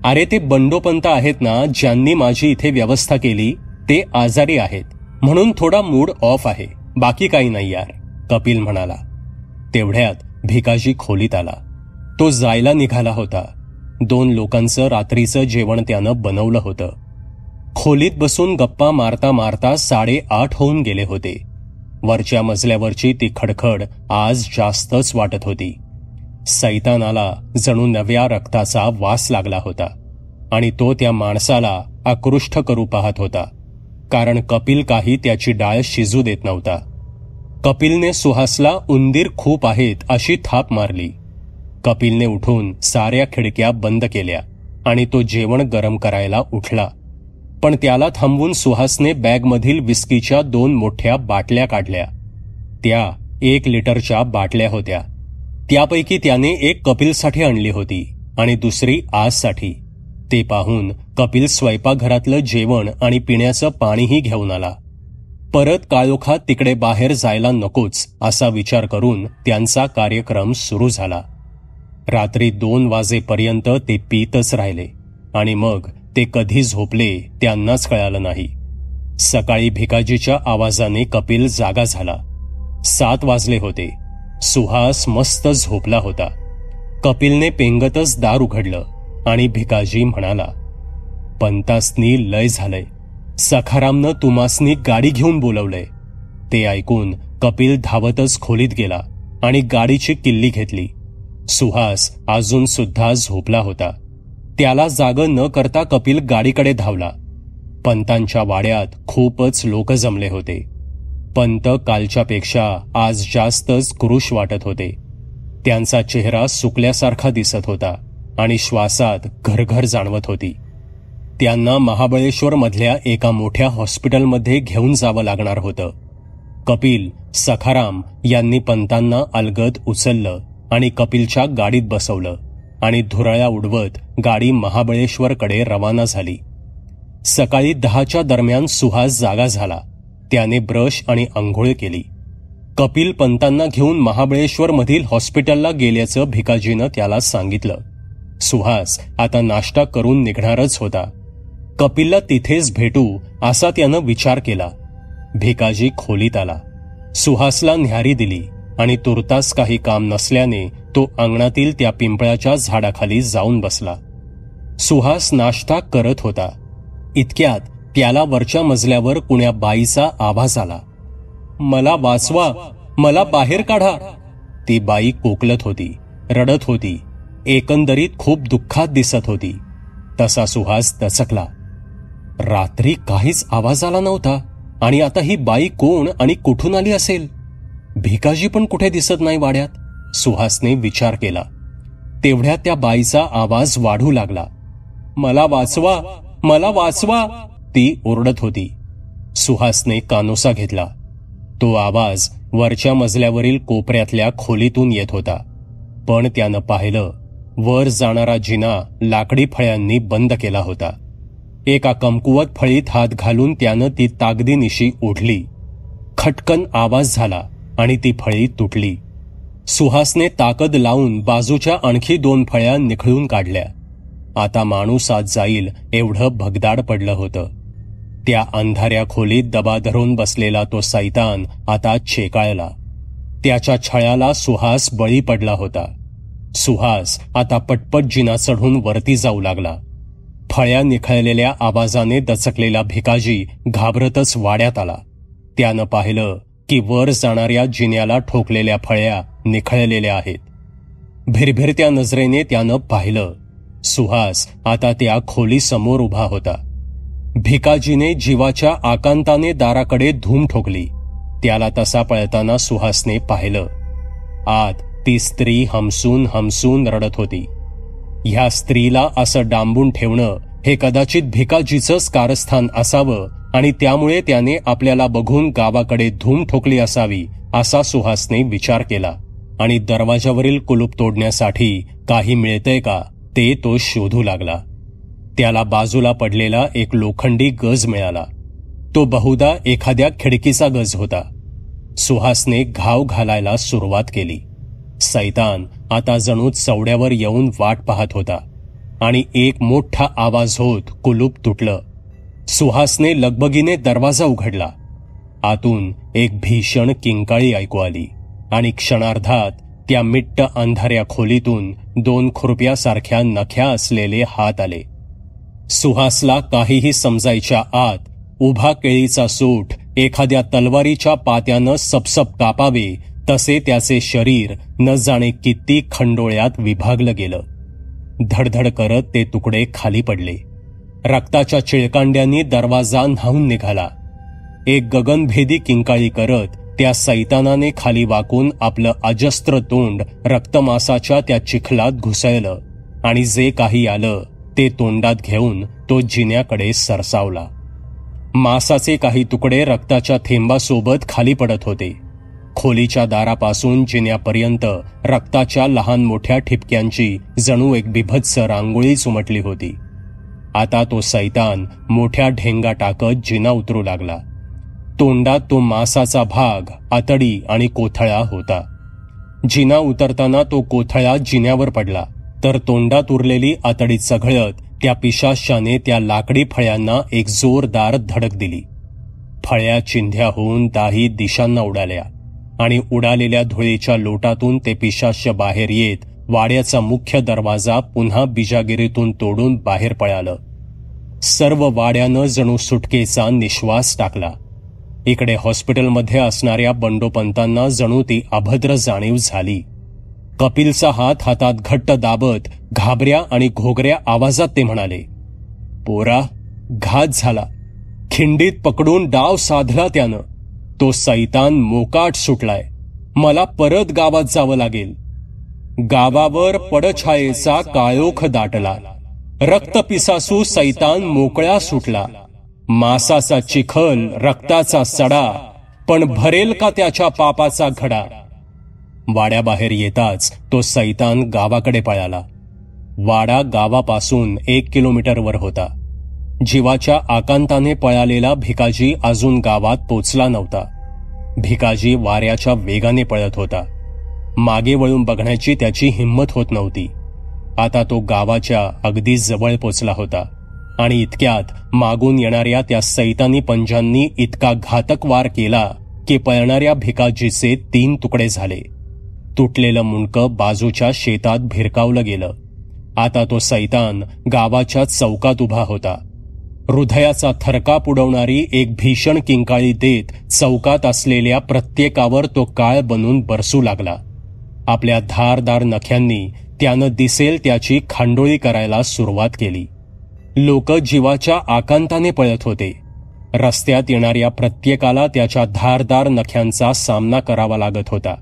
अरे ते बंडोपंत आहेत ना ज्यांनी माझी इथे व्यवस्था केली, ते आजारी आहेत म्हणून थोडा मूड ऑफ आहे. बाकी काही नाही यार, कपिल म्हणाला. तेवढ्यात भिकाजी खोलीत आला. तो जायला निघाला होता. 2 लोकांचं रात्रीचं जेवण त्यानं बनवलं होतं. खोलीत बसून गप्पा मारता मारता 8:30 होऊन गेले होते. वरच्या मजल्यावरची ती खडखड आज जास्तच वाटत होती. सैतानाला जणू नव्या रक्ताचा वास लागला होता आणि तो त्या माणसाला आकृष्ट करू पाहत होता. कारण कपिल काही त्याची डाळ शिजू देत नव्हता. कपिलने सुहासला उंदीर खूप आहेत अशी थाप मारली. कपिलने उठून साऱ्या खिडक्या बंद केल्या आणि तो जेवण गरम करायला उठला. पण त्याला थांबवून सुहासने बॅगमधील विस्कीच्या 2 मोठ्या बाटल्या काढल्या. त्या 1 लिटरच्या बाटल्या होत्या. त्यापैकी त्याने एक कपिलसाठी आणली होती आणि दुसरी आजसाठी. ते पाहून कपिल स्वयंपाकघरातलं जेवण आणि पिण्याचं पाणीही घेऊन आला. परत काळोखात तिकडे बाहेर जायला नकोच असा विचार करून त्यांचा कार्यक्रम सुरू झाला. रात्री 2 वाजेपर्यंत ते पीतच राहिले आणि मग ते कधी झोपले त्यांनाच कळालं नाही. सकाळी भिकाजीच्या आवाजाने कपिल जागा झाला. 7 वाजले होते. सुहास मस्त झोपला होता. कपिलने पेंगतच दार उघडलं आणि भिकाजी म्हणाला, पंतासनी लय झालंय. सखारामनं तुमासनी गाडी घेऊन बोलवलंय. ते ऐकून कपिल धावतच खोलीत गेला आणि गाडीची किल्ली घेतली. सुहास अजून सुद्धा झोपला होता. त्याला जागं न करता कपिल गाडीकडे धावला. पंतांच्या वाड्यात खूपच लोक जमले होते. पंत कालच्यापेक्षा आज जास्तच क्रुश वाटत होते. त्यांचा चेहरा सुकल्यासारखा दिसत होता आणि श्वासात घरघर जाणवत होती. त्यांना महाबळेश्वर मधल्या एका मोठ्या हॉस्पिटलमध्ये घेऊन जावं लागणार होतं. कपिल, सखाराम यांनी पंतांना अलगद उचललं आणि कपिलच्या गाडीत बसवलं आणि धुरळ्या उडवत गाडी महाबळेश्वरकडे रवाना झाली. सकाळी 10च्या दरम्यान सुहास जागा झाला. त्याने ब्रश आणि अंघोळ केली. कपिल पंतांना घेऊन महाबळेश्वरमधील हॉस्पिटलला गेल्याचं भिकाजीनं त्याला सांगितलं. सुहास आता नाश्ता करून निघणारच होता. कपिलला तिथेच भेटू असा त्यानं विचार केला. भिकाजी खोलीत आला. सुहासला न्याहारी दिली आणि तुर्तास काही काम नसल्याने तो अंगणातील त्या पिंपळाच्या झाडाखाली जाऊन बसला. सुहास नाश्ता करत होता. इतक्यात त्याला वरच्या मजल्यावर कुण्या बाईचा आवाज आला. मला वाचवा, मला बाहेर काढा. ती बाई कोकलत होती, रडत होती, एकंदरीत खूप दुःखात दिसत होती. तसा सुहास दचकला. रात्री काहीच आवाज आला नव्हता आणि आता ही बाई कोण आणि कुठून आली असेल? भिकाजी पण कुठे दिसत नाही वाड्यात. सुहासने विचार केला. तेवढ्यात त्या बाईचा आवाज वाढू लागला. मला वाचवा, मला वाचवा, ती ओरडत होती. सुहासने कानोसा घेतला. तो आवाज वरच्या मजल्यावरील कोपऱ्यातल्या खोलीतून येत होता. पण त्यानं पाहिलं, वर जाणारा जिना लाकडी फळ्यांनी बंद केला होता. एका कमकुवत फळीत हात घालून त्यानं ती ताकदीनिशी ओढली. खटकन आवाज झाला आणि ती फळी तुटली. सुहासने ताकद लावून बाजूच्या आणखी 2 फळ्या निखळून काढल्या. आता माणूस आत जाईल एवढं भगदाड पडलं होतं. त्या अंधाऱ्या खोलीत दबा धरून बसलेला तो सैतान आता चेकाळला. त्याच्या छळाला सुहास बळी पडला होता. सुहास आता पटपट जिना चढून वरती जाऊ लागला. फळ्या निखळलेल्या आवाजाने दचकलेला भिकाजी घाबरतच वाड्यात आला. त्यानं पाहिलं की वर जाणाऱ्या जिन्याला ठोकलेल्या फळ्या निखळलेल्या आहेत. भिरभिरत्या नजरेने त्यानं पाहिलं. सुहास आता त्या खोलीसमोर उभा होता. भिकाजीने जीवाच्या आकांताने दाराकडे धूम ठोकली. त्याला तसा पळताना सुहासने पाहिलं. आत ती स्त्री हमसून हमसून रडत होती. ह्या स्त्रीला असं डांबून ठेवणं हे कदाचित भिकाजीचंच कारस्थान असावं आणि त्यामुळे त्याने आपल्याला बघून गावाकडे धूम ठोकली असावी असा सुहासने विचार केला आणि दरवाजावरील कुलूप तोडण्यासाठी काही मिळतंय का ते तो शोधू लागला. त्याला बाजूला पडलेला एक लोखंडी गज मिळाला. तो बहुधा एखाद्या खिडकीचा गज होता. सुहासने घाव घालायला सुरुवात केली. सैतान आता जणू चवड्यावर येऊन वाट पाहत होता आणि एक मोठा आवाज होत कुलूप तुटलं. सुहासने लगबगीने दरवाजा उघडला. आतून एक भीषण किंकाळी ऐकू आली आणि क्षणार्धात त्या मिट्ट अंधाऱ्या खोलीतून 2 खुरप्यासारख्या नख्या असलेले हात आले. सुहासला काहीही समजायच्या आत उभा केळीचा सूट एखाद्या तलवारीच्या पात्यानं सपसप कापावे तसे त्याचे शरीर न जाणे किती खंडोळ्यात विभागलं गेलं. धडधड करत ते तुकडे खाली पडले. रक्ताच्या चिळकांड्यांनी दरवाजा न्हाऊन निघाला. एक गगनभेदी किंकाळी करत त्या सैतानाने खाली वाकून आपलं अजस्त्र तोंड रक्तमासाच्या त्या चिखलात घुसळलं आणि जे काही आलं ते तोंडात घेऊन तो जिन्याकडे सरसावला. मांसाचे काही तुकडे रक्ताच्या थेंबासोबत खाली पडत होते. खोलीच्या दारापासून जिन्यापर्यंत रक्ताच्या लहान मोठ्या ठिपक्यांची जणू एक बिभत्स रांगोळीच उमटली होती. आता तो सैतान मोठ्या ढेंगा टाकत जिना उतरू लागला. तोंडात तो मांसाचा भाग, आतडी आणि कोथळा होता. जिना उतरताना तो कोथळा जिन्यावर पडला तर तोंडात उरलेली आतडी चघळत त्या पिशाच्याने त्या लाकडी फळ्यांना एक जोरदार धडक दिली. फळ्या चिंध्या होऊन 10 दिशांना उडाल्या आणि उडालेल्या धुळीच्या लोटातून ते पिशाच्य बाहेर येत वाड्याचा मुख्य दरवाजा पुन्हा बिजागिरीतून तोडून बाहेर पळालं. सर्व वाड्यानं जणू सुटकेचा निश्वास टाकला. इकडे हॉस्पिटलमध्ये असणाऱ्या बंडोपंतांना जणू ती अभद्र जाणीव झाली. कपिलचा हात हातात घट्ट दाबत घाबऱ्या आणि घोगऱ्या आवाजात ते म्हणाले, पोरा, घात झाला. खिंडीत पकडून डाव साधला त्यानं. तो सैतान मोकाट सुटलाय. मला परत गावात जावं लागेल. गावावर पडछायेचा काळोख दाटला. रक्तपिसासू सैतान मोकळा सुटला. मासाचा चिखल, रक्ताचा सडा, पण भरेल का त्याच्या पापाचा घडा. वाड्याबाहेर येताच तो सैतान गावाकडे पळाला. वाडा गावापासून 1 किलोमीटरवर होता. जीवाच्या आकांताने पळालेला भिकाजी अजून गावात पोचला नव्हता. भिकाजी वाऱ्याच्या वेगाने पळत होता. मागे वळून बघण्याची त्याची हिंमत होत नव्हती. आता तो गावाच्या अगदी जवळ पोचला होता आणि इतक्यात मागून येणाऱ्या त्या सैतानी पंजांनी इतका घातक वार केला की पळणाऱ्या भिकाजीचे 3 तुकडे झाले. तुटलेलं मुंडकं बाजूच्या शेतात भिरकावलं गेलं. आता तो सैतान गावाच्या चौकात उभा होता. हृदयाचा थरकाप उडवणारी एक भीषण किंकाळी देत चौकात असलेल्या प्रत्येकावर तो काळ बनून बरसू लागला. आपल्या धारदार नख्यांनी त्यानं दिसेल त्याची खांडोळी करायला सुरुवात केली. लोक जीवाच्या आकांताने पळत होते. रस्त्यात येणाऱ्या प्रत्येकाला त्याच्या धारदार नख्यांचा सामना करावा लागत होता.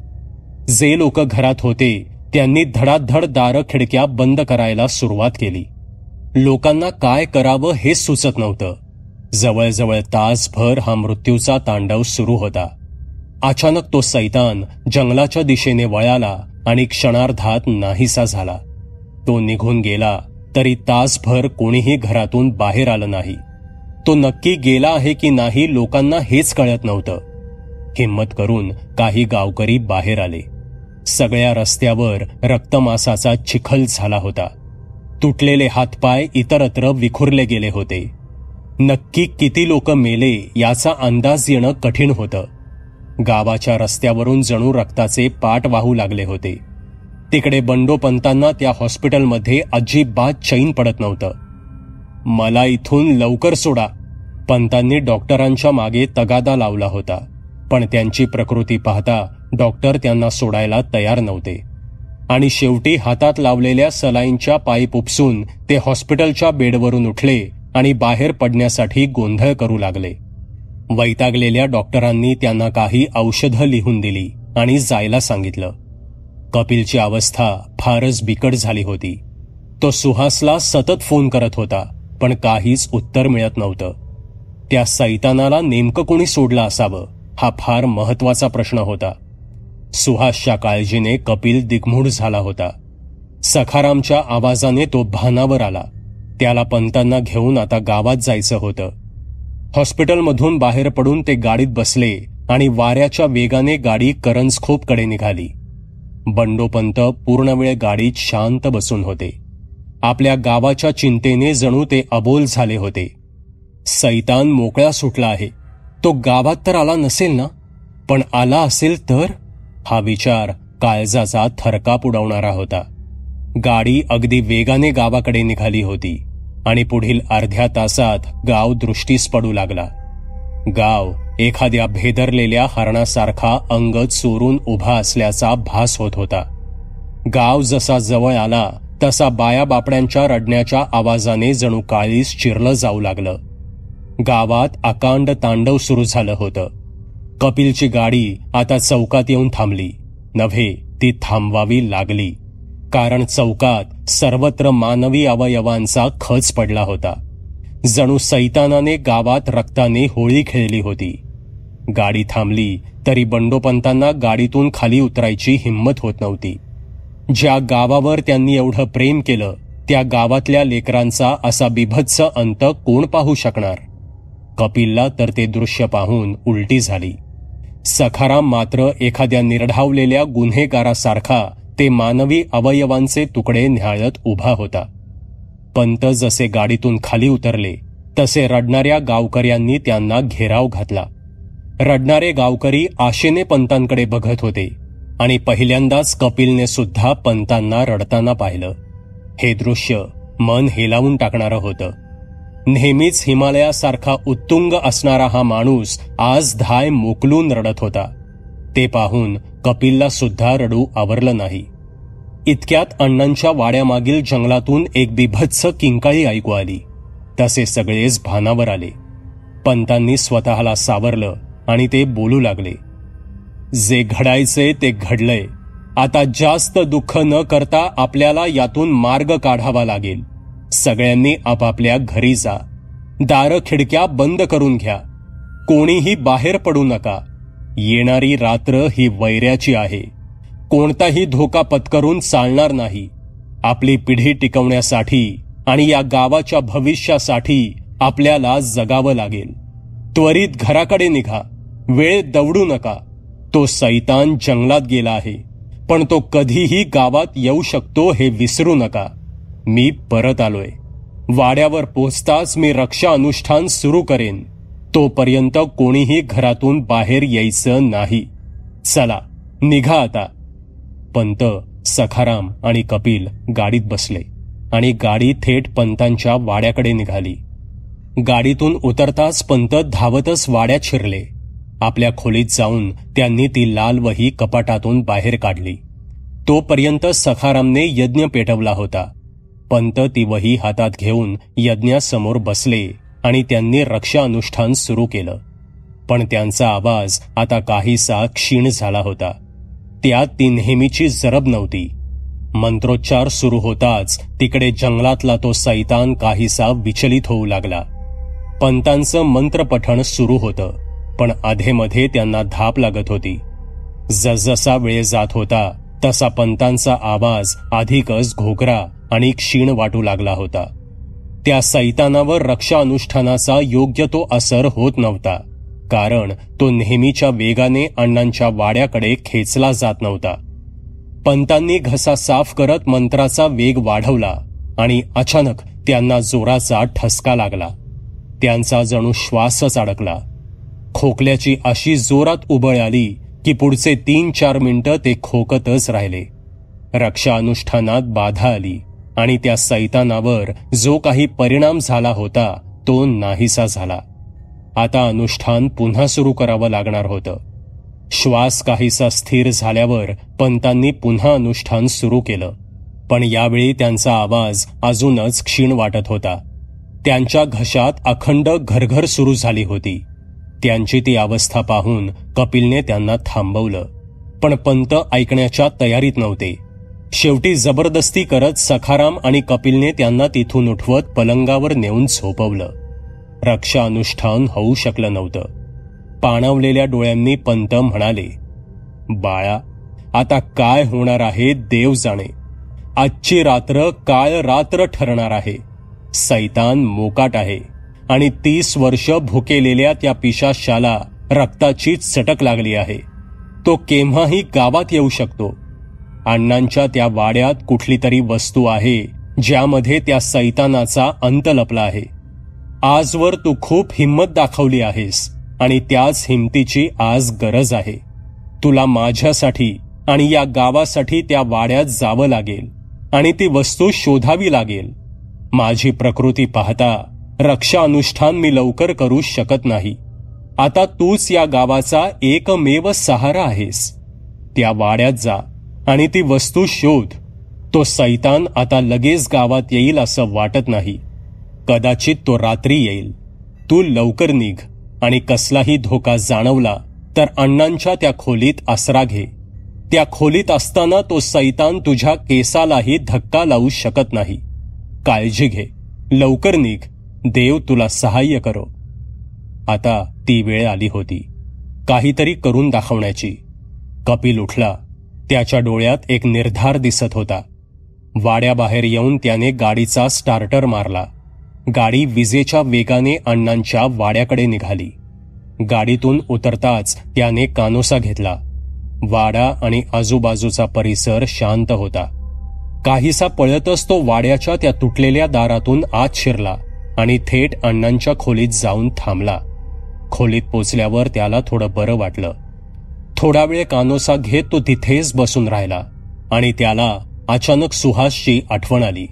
जे लोक घरात होते त्यांनी धडाधड दारं खिडक्या बंद करायला सुरुवात केली. लोकांना काय करावं हे सुचत नव्हतं. जवळजवळ तासभर हा मृत्यूचा तांडव सुरू होता. अचानक तो सैतान जंगलाच्या दिशेने वळाला आणि क्षणार्धात नाहीसा झाला. तो निघून गेला तरी तासभर कोणीही घरातून बाहेर आलं नाही. तो नक्की गेला आहे की नाही लोकांना हेच कळत नव्हतं. हिम्मत करून काही गावकरी बाहेर आले. सगळ्या रस्त्यावर रक्तमासाचा चिखल झाला होता. तुटलेले हातपाय इतरत्र विखुरले गेले होते. नक्की किती लोक मेले याचा अंदाज येणं कठीण होतं. गावाच्या रस्त्यावरून जणू रक्ताचे पाट वाहू लागले होते. तिकडे बंडोपंतांना त्या हॉस्पिटलमध्ये अजिबात चैन पडत नव्हतं. मला इथून लवकर सोडा. पंतांनी डॉक्टरांच्या मागे तगादा लावला होता, पण त्यांची प्रकृती पाहता डॉक्टर त्यांना सोडायला तयार नव्हते आणि शेवटी हातात लावलेल्या सलाईनच्या पाईप उपसून ते हॉस्पिटलच्या बेडवरून उठले आणि बाहेर पडण्यासाठी गोंधळ करू लागले. वैतागलेल्या डॉक्टरांनी त्यांना काही औषधं लिहून दिली आणि जायला सांगितलं. कपिलची अवस्था फारच बिकट झाली होती. तो सुहासला सतत फोन करत होता, पण काहीच उत्तर मिळत नव्हतं. त्या सैतानाला नेमकं कोणी सोडलं असावं हा फार महत्वाचा प्रश्न होता. सुहासच्या काळजीने कपिल दिग्मूढ झाला होता. सखारामच्या आवाजाने तो भानावर आला. त्याला पंतांना घेऊन आता गावात जायचं होतं. हॉस्पिटलमधून बाहेर पडून ते गाडीत बसले आणि वाऱ्याच्या वेगाने गाडी करंजखोपकडे निघाली. बंडोपंत पूर्ण वेळ गाडीत शांत बसून होते. आपल्या गावाच्या चिंतेने जणू ते अबोल झाले होते. सैतान मोकळा सुटला आहे. तो गावात तर आला नसेल ना? पण आला असेल तर? हा विचार काळजाचा थरकाप उडवणारा होता. गाडी अगदी वेगाने गावाकडे निघाली होती आणि पुढील अर्ध्या तासात गाव दृष्टीस पडू लागला. गाव एखाद्या भेदरलेल्या हरणासारखा अंग चोरून उभा असल्याचा भास होत होता. गाव जसा जवळ आला तसा बाया बापड्यांच्या रडण्याच्या आवाजाने जणू काळीस चिरलं जाऊ लागलं. गावात अकांड तांडव सुरू झालं होतं. कपिलची गाडी आता चौकात येऊन थांबली. नव्हे, ती थांबवावी लागली. कारण चौकात सर्वत्र मानवी अवयवांचा खच पडला होता. जणू सैतानाने गावात रक्ताने होळी खेळली होती. गाडी थांबली तरी बंडोपंतांना गाडीतून खाली उतरायची हिंमत होत नव्हती. ज्या गावावर त्यांनी एवढं प्रेम केलं त्या गावातल्या लेकरांचा असा बिभत्स अंत कोण पाहू शकणार? कपिलला तर ते दृश्य पाहून उलटी झाली. सखाराम मात्र एखाद्या निर्ढावलेल्या गुन्हेगारासारखा ते मानवी अवयवांचे तुकडे न्याहाळत उभा होता. पंत जसे गाडीतून खाली उतरले तसे रडणाऱ्या गावकऱ्यांनी त्यांना घेराव घातला. रडणारे गावकरी आशेने पंतांकडे बघत होते आणि पहिल्यांदाच कपिलने सुद्धा पंतांना रडताना पाहिलं. हे दृश्य मन हेलावून टाकणारं होतं. नेहमीच हिमालयासारखा उत्तुंग असणारा हा माणूस आज धाय मोकलून रडत होता. ते पाहून कपिलला सुद्धा रडू आवरलं नाही. इतक्यात अण्णांच्या वाड्यामागील जंगलातून एक बिभत्स किंकाळी ऐकू आली. तसे सगळेच भानावर आले. पंतांनी स्वतःला सावरलं आणि ते बोलू लागले. जे घडायचे ते घडलंय. आता जास्त दुःख न करता आपल्याला यातून मार्ग काढावा लागेल. सगळ्यांनी आपापल्या घरी जा. दारं खिडक्या बंद करून घ्या. कोणीही बाहेर पडू नका. येणारी रात्र ही वैऱ्याची आहे. कोणताही धोका पत्करून चालणार नाही. आपली पिढी टिकवण्यासाठी आणि या गावाच्या भविष्यासाठी आपल्याला जगावं लागेल. त्वरित घराकडे निघा. वेळ दवडू नका. तो सैतान जंगलात गेला आहे, पण तो कधीही गावात येऊ शकतो हे विसरू नका. मी परत आलोय. वाड्यावर पोचताच मी रक्षा अनुष्ठान सुरू करेन. तोपर्यंत कोणीही घरातून बाहेर यायचं नाही. चला निघा आता. पंत, सखाराम आणि कपिल गाडीत बसले आणि गाडी थेट पंतांच्या वाड्याकडे निघाली. गाडीतून उतरताच पंत धावतच वाड्यात शिरले. आपल्या खोलीत जाऊन त्यांनी ती लाल वही कपाटातून बाहेर काढली. तोपर्यंत सखारामने यज्ञ पेटवला होता. पंत ती वही हातात घेऊन यज्ञासमोर बसले आणि त्यांनी रक्षा अनुष्ठान सुरू केलं. पण त्यांचा आवाज आता काहीसा क्षीण झाला होता. त्यात ती नेहमीची जरब नव्हती. मंत्रोच्चार सुरू होताच तिकडे जंगलातला तो सैतान काहीसा विचलित होऊ लागला. पंतांचं मंत्रपठण सुरू होतं, पण अधेमध्ये त्यांना धाप लागत होती. जसजसा वेळ जात होता तसा पंतांचा आवाज अधिकच घोगरा आणि क्षीण वाटू लागला होता. त्या सैतानावर रक्षा अनुष्ठानाचा योग्य तो असर होत नव्हता, कारण तो नेहमीच्या वेगाने अण्णांच्या वाड्याकडे खेचला जात नव्हता. पंतांनी घसा साफ करत मंत्राचा वेग वाढवला आणि अचानक त्यांना जोराचा ठसका लागला. त्यांचा जणू श्वासच अडकला. खोकल्याची अशी जोरात उबळ आली की पुढचे 3-4 मिनिटं ते खोकतच राहिले. रक्षा अनुष्ठानात बाधा आली आणि त्या सैतानावर जो काही परिणाम झाला होता तो नाहीसा झाला. आता अनुष्ठान पुन्हा सुरू करावं लागणार होतं. श्वास काहीसा स्थिर झाल्यावर पंतांनी पुन्हा अनुष्ठान सुरू केलं, पण यावेळी त्यांचा आवाज अजूनच क्षीण वाटत होता. त्यांच्या घशात अखंड घरघर सुरू झाली होती. त्यांची ती अवस्था पाहून कपिलने त्यांना थांबवलं, पण पंत ऐकण्याच्या तयारीत नव्हते. शेवटी जबरदस्ती करत सखाराम आणि कपिलने त्यांना तिथून उठवत पलंगावर नेऊन झोपवलं. रक्षा अनुष्ठान होऊ शकलं नव्हतं. पाणावलेल्या डोळ्यांनी पंत म्हणाले, बाळा, आता काय होणार आहे देव जाणे. आजची रात्र काळ रात्र ठरणार आहे. सैतान मोकाट आहे आणि 30 वर्ष भुकेलेल्या त्या पिशाशाला रक्ताची चटक लागली आहे. तो केव्हाही गावात येऊ शकतो. अण्णांच्या त्या वाड्यात कुठली तरी वस्तू आहे ज्यामध्ये त्या सैतानाचा अंत लपला आहे. आजवर तू खूप हिंमत दाखवली आहेस आणि त्याच हिमतीची आज गरज आहे. तुला माझ्यासाठी आणि या गावासाठी त्या वाड्यात जावं लागेल आणि ती वस्तू शोधावी लागेल. माझी प्रकृती पाहता रक्षा अनुष्ठान मी लवकर करू शकत नाही. आता तूच या गावाचा एकमेव सहारा आहेस. त्या वाड्यात जा आणि ती वस्तू शोध. तो सैतान आता लगेच गावात येईल असं वाटत नाही. कदाचित तो रात्री येईल. तू लवकर निघ आणि कसलाही धोका जाणवला तर अण्णांच्या त्या खोलीत आसरा घे. त्या खोलीत असताना तो सैतान तुझ्या केसालाही धक्का लावू शकत नाही. काळजी घे. लवकर निघ. देव तुला सहाय्य करो. आता ती वेळ आली होती काहीतरी करून दाखवण्याची. कपिल उठला. त्याच्या डोळ्यात एक निर्धार दिसत होता. वाड्याबाहेर येऊन त्याने गाडीचा स्टार्टर मारला. गाडी विजेच्या वेगाने अण्णांच्या वाड्याकडे निघाली. गाडीतून उतरताच त्याने कानोसा घेतला. वाडा आणि आजूबाजूचा परिसर शांत होता. काहीसा पळतच तो वाड्याच्या त्या तुटलेल्या दारातून आत शिरला आणि थेट अण्णांच्या खोलीत जाऊन थांबला. खोलीत पोचल्यावर त्याला थोडं बरं वाटलं. थोडा वेळ कानोसा घेत तो तिथेच बसून राहिला आणि त्याला अचानक सुहासची आठवण आली.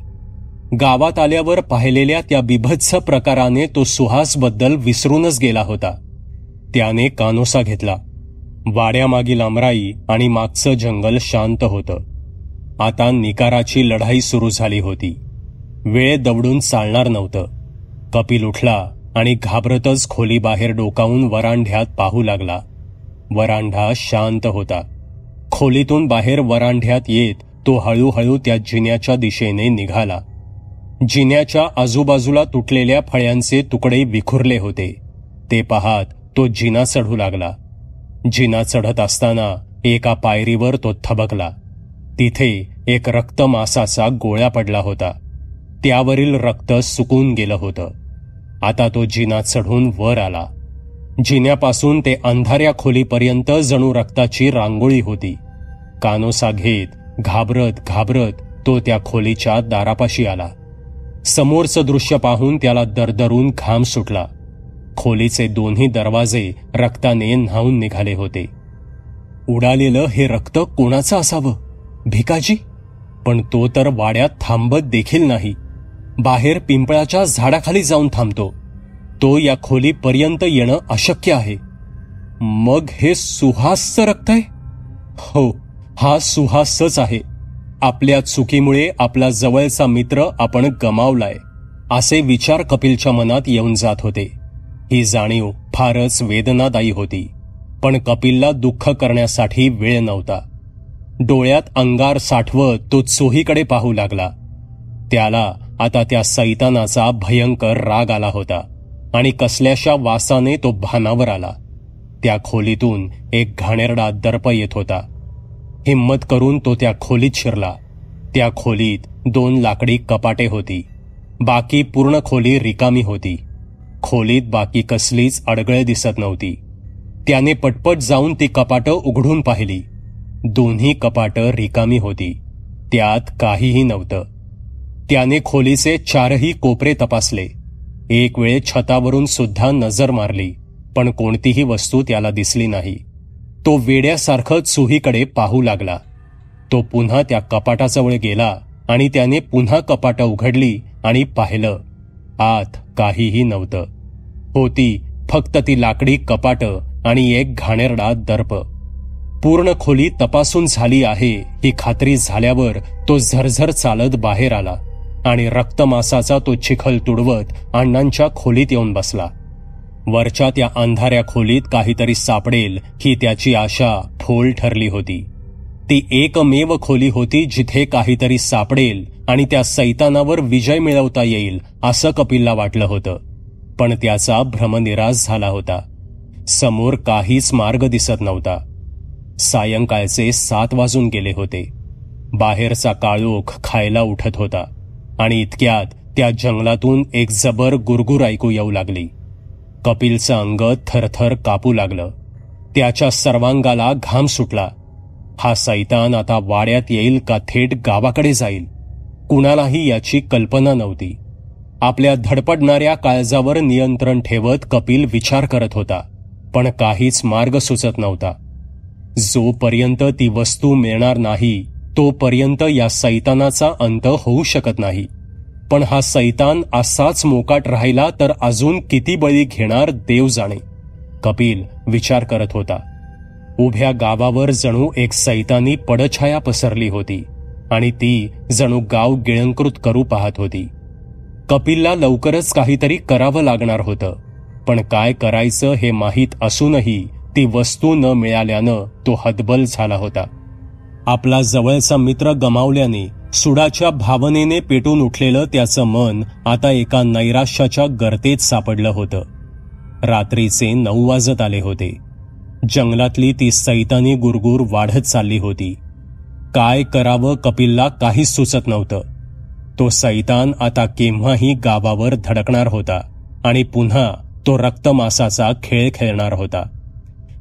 गावात आल्यावर पाहिलेल्या त्या बिभत्स प्रकाराने तो सुहासबद्दल विसरूनच गेला होता. त्याने कानोसा घेतला. वाड्यामागील आमराई आणि मागचं जंगल शांत होतं. आता निकाराची लढाई सुरू झाली होती. वेळ दवडून चालणार नव्हतं. कपिल उठला आणि घाबरतच खोलीबाहेर डोकावून वरांढ्यात पाहू लागला. वरांढा शांत होता. खोलीतून बाहेर वरांढ्यात येत तो हळूहळू त्या जिन्याच्या दिशेने निघाला. जिन्याच्या आजूबाजूला तुटलेल्या फळ्यांचे तुकडे विखुरले होते. ते पाहत तो जिना चढू लागला. जिना चढत असताना एका पायरीवर तो थबकला. तिथे एक रक्तमासाचा गोळा पडला होता. त्यावरील रक्त सुकून गेलं होतं. आता तो जिना चढून वर आला. जिन्यापासून ते अंधाऱ्या खोलीपर्यंत जणू रक्ताची रांगोळी होती. कानोसा घेत घाबरत घाबरत तो त्या खोलीच्या दारापाशी आला. समोरचं दृश्य पाहून त्याला दरदरून घाम सुटला. खोलीचे दोन्ही दरवाजे रक्ताने न्हाऊन निघाले होते. उडालेलं हे रक्त कोणाचं असावं? भिकाजी? पण तो तर वाड्यात थांबत देखील नाही. बाहेर पिंपळाच्या झाडाखाली जाऊन थांबतो. तो या खोलीपर्यंत येणं अशक्य आहे. मग हे सुहासचं रक्त आहे? हो, हा सुहासच आहे. आपल्या चुकीमुळे आपला जवळचा मित्र आपण गमावलाय, असे विचार कपिलच्या मनात येऊन जात होते. ही जाणीव फारच वेदनादायी होती. पण कपिलला दुःख करण्यासाठी वेळ नव्हता. डोळ्यात अंगार साठवत तो चोहीकडे पाहू लागला. त्याला आता त्या सैतानाचा भयंकर राग आला होता आणि कसल्याशा वासाने तो भानावर आला. त्या खोलीतून एक घाणेरडा दर्प येत होता. हिम्मत करून तो त्या खोलीत शिरला. त्या खोलीत 2 लाकडी कपाटे होती. बाकी पूर्ण खोली रिकामी होती. खोलीत बाकी कसलीच अडगळ दिसत नव्हती. त्याने पटपट जाऊन ती कपाटं उघडून पाहिली. दोन्ही कपाटं रिकामी होती. त्यात काहीही नव्हतं. त्याने खोलीचे 4ही कोपरे तपासले. एक वेळ छतावरून सुद्धा नजर मारली, पण कोणतीही वस्तू त्याला दिसली नाही. तो वेड्यासारखं चुहीकडे पाहू लागला. तो पुन्हा त्या कपाटाजवळ गेला आणि त्याने पुन्हा कपाटं उघडली आणि पाहिलं. आत काहीही नव्हतं. होती फक्त ती लाकडी कपाटं आणि एक घाणेरडा दर्प. पूर्ण खोली तपासून झाली आहे ही खात्री झाल्यावर तो झरझर चालत बाहेर आला आणि रक्तमासाचा तो चिखल तुडवत अण्णांच्या खोलीत येऊन बसला. वरच्या त्या अंधाऱ्या खोलीत काहीतरी सापडेल ही त्याची आशा फोल ठरली होती. ती एकमेव खोली होती जिथे काहीतरी सापडेल आणि त्या सैतानावर विजय मिळवता येईल असं कपिलला वाटलं होतं. पण त्याचा भ्रमनिरास झाला होता. समोर काहीच मार्ग दिसत नव्हता. सायंकाळचे 7 वाजून गेले होते. बाहेरचा काळोख खायला उठत होता आणि इतक्यात त्या जंगलातून एक जबर गुरगुर ऐकू येऊ लागली. कपिलचं अंग थरथर कापू लागलं. त्याच्या सर्वांगाला घाम सुटला. हा सैतान आता वाड्यात येईल का थेट गावाकडे जाईल? कुणालाही याची कल्पना नव्हती. आपल्या धडपडणाऱ्या काळजावर नियंत्रण ठेवत कपिल विचार करत होता, पण काहीच मार्ग सुचत नव्हता. जोपर्यंत ती वस्तू मिळणार नाही तोपर्यंत या सैतानाचा अंत होऊ शकत नाही. पण हा सैतान असाच मोकाट राहिला तर अजून किती बळी घेणार देव जाणे. कपिल विचार करत होता. उभ्या गावावर जणू एक सैतानी पडछाया पसरली होती आणि ती जणू गाव गिळंकृत करू पाहत होती. कपिलला लवकरच काहीतरी करावं लागणार होतं, पण काय करायचं हे माहीत असूनही ती वस्तू न मिळाल्यानं तो हतबल झाला होता. आपला जवळचा मित्र गमावल्याने सुडाच्या भावनेने पेटून उठलेलं त्याचं मन आता एका नैराश्याच्या गर्तेत सापडलं होतं. रात्रीचे 9 वाजत आले होते. जंगलातली ती सैतानी गुरगुर वाढत चालली होती. काय करावं कपिलला काहीच सुचत नव्हतं. तो सैतान आता केव्हाही गावावर धडकणार होता आणि पुन्हा तो रक्तमासाचा खेळ खेळणार होता.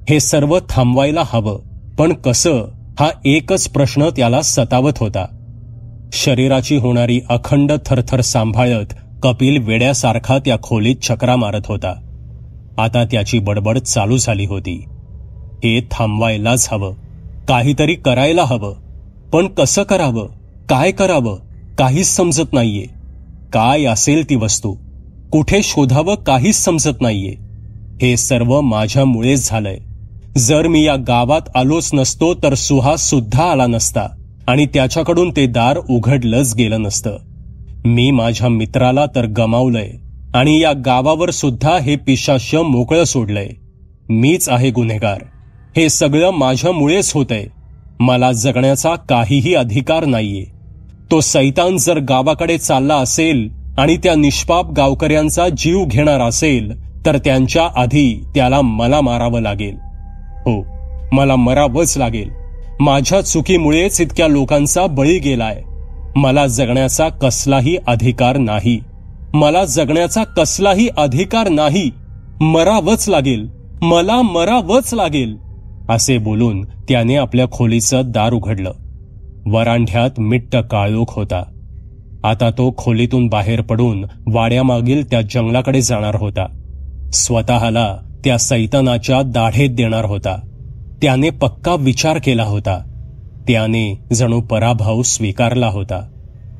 हे सर्व थांबवायला हवं, पण कसं, हा एकच प्रश्न त्याला सतावत होता. शरीराची होणारी अखंड थरथर सांभाळत कपिल वेड्यासारखा त्या खोलीत चक्रा मारत होता. आता त्याची बडबड चालू झाली होती. हे थांबवायलाच हवं, काहीतरी करायला हवं, पण कसं करावं, काय करावं, काहीच समजत नाहीये. काय असेल ती वस्तू, कुठे शोधावं काहीच समजत नाहीये. हे सर्व माझ्यामुळेच झालंय. जर मी या गावात आलोच नसतो तर सुहास सुद्धा आला नसता आणि त्याच्याकडून ते दार उघडलंच गेलं नसतं. मी माझ्या मित्राला तर गमावलंय आणि या गावावर सुद्धा हे पिशाच्य मोकळं सोडलंय. मीच आहे गुन्हेगार. हे सगळं माझ्यामुळेच होतंय. मला जगण्याचा काहीही अधिकार नाहीये. तो सैतान जर गावाकडे चालला असेल आणि त्या निष्पाप गावकऱ्यांचा जीव घेणार असेल तर त्यांच्या आधी त्याला मला मारावं लागेल. हो, मला मरावंच लागेल. माझ्या चुकीमुळेच इतक्या लोकांचा बळी गेलाय. मला जगण्याचा कसलाही अधिकार नाही. मला जगण्याचा कसलाही अधिकार नाही. मरावंच लागेल. मला मरावंच लागेल. असे बोलून त्याने आपल्या खोलीचं दार उघडलं. वरांढ्यात मिट्ट काळोख होता. आता तो खोलीतून बाहेर पडून वाड्यामागील त्या जंगलाकडे जाणार होता. स्वतःला त्या सैतानाच्या दाढेत देणार होता. त्याने पक्का विचार केला होता. त्याने जणू पराभव स्वीकारला होता.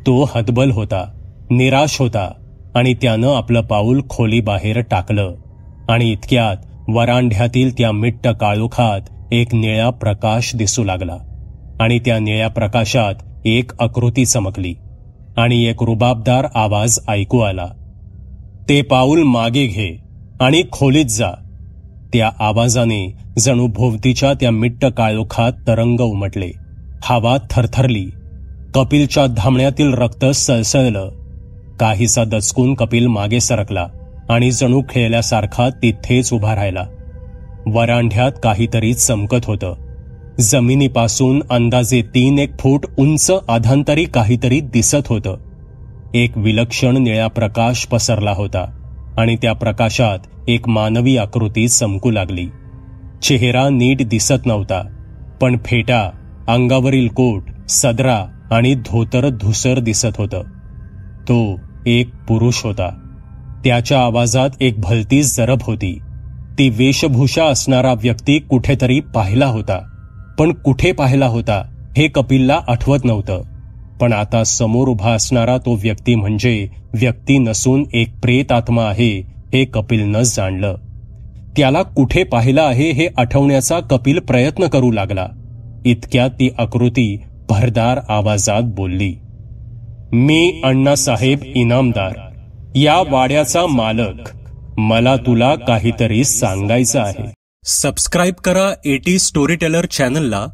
तो हतबल होता, निराश होता आणि त्यानं आपलं पाऊल खोलीबाहेर टाकलं. आणि इतक्यात वरांढ्यातील त्या मिट्ट काळोखात एक निळा प्रकाश दिसू लागला. आणि त्या निळ्या प्रकाशात एक आकृती चमकली आणि एक रुबाबदार आवाज ऐकू आला. ते पाऊल मागे घे आणि खोलीत जा. त्या आवाजाने जणू भोवतीच्या त्या मिट्ट काळोखात तरंग उमटले. हवा थरथरली. कपिलच्या धामण्यातील रक्त सळसळलं. काहीसा दचकून कपिल मागे सरकला आणि जणू खेळल्यासारखा तिथेच उभा राहिला. वरांढ्यात काहीतरी चमकत होतं. जमिनीपासून अंदाजे 3-1 फूट उंच अधांतरी काहीतरी दिसत होतं. एक विलक्षण निळा प्रकाश पसरला होता आणि त्या प्रकाशात एक मानवी आकृती चमकू लागली. चेहरा नीट दिसत नव्हता, पण फेटा, अंगावरील कोट, सदरा आणि धोतर धुसर दिसत होतं. तो एक पुरुष होता. त्याच्या आवाजात एक भलतीच जरब होती. ती वेशभूषा असणारा व्यक्ती कुठेतरी पाहिला होता, पण कुठे पाहिला होता हे कपिलला आठवत नव्हतं. पण आता समोर उभा असणारा तो व्यक्ती म्हणजे व्यक्ती नसून एक प्रेत आत्मा आहे हे कपिलनं जाणलं. त्याला कुठे पाहिलं आहे हे आठवण्याचा कपिल प्रयत्न करू लागला. इतक्यात ती आकृती भरदार आवाजात बोलली, मी अण्णासाहेब इनामदार, या वाड्याचा मालक. मला तुला काहीतरी सांगायचं आहे. सबस्क्राईब करा एटी स्टोरी टेलर चॅनलला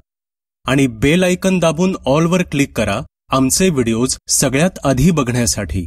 आणि बेल आयकन दाबून ऑलवर क्लिक करा आमचे व्हिडिओज सगळ्यात आधी बघण्यासाठी.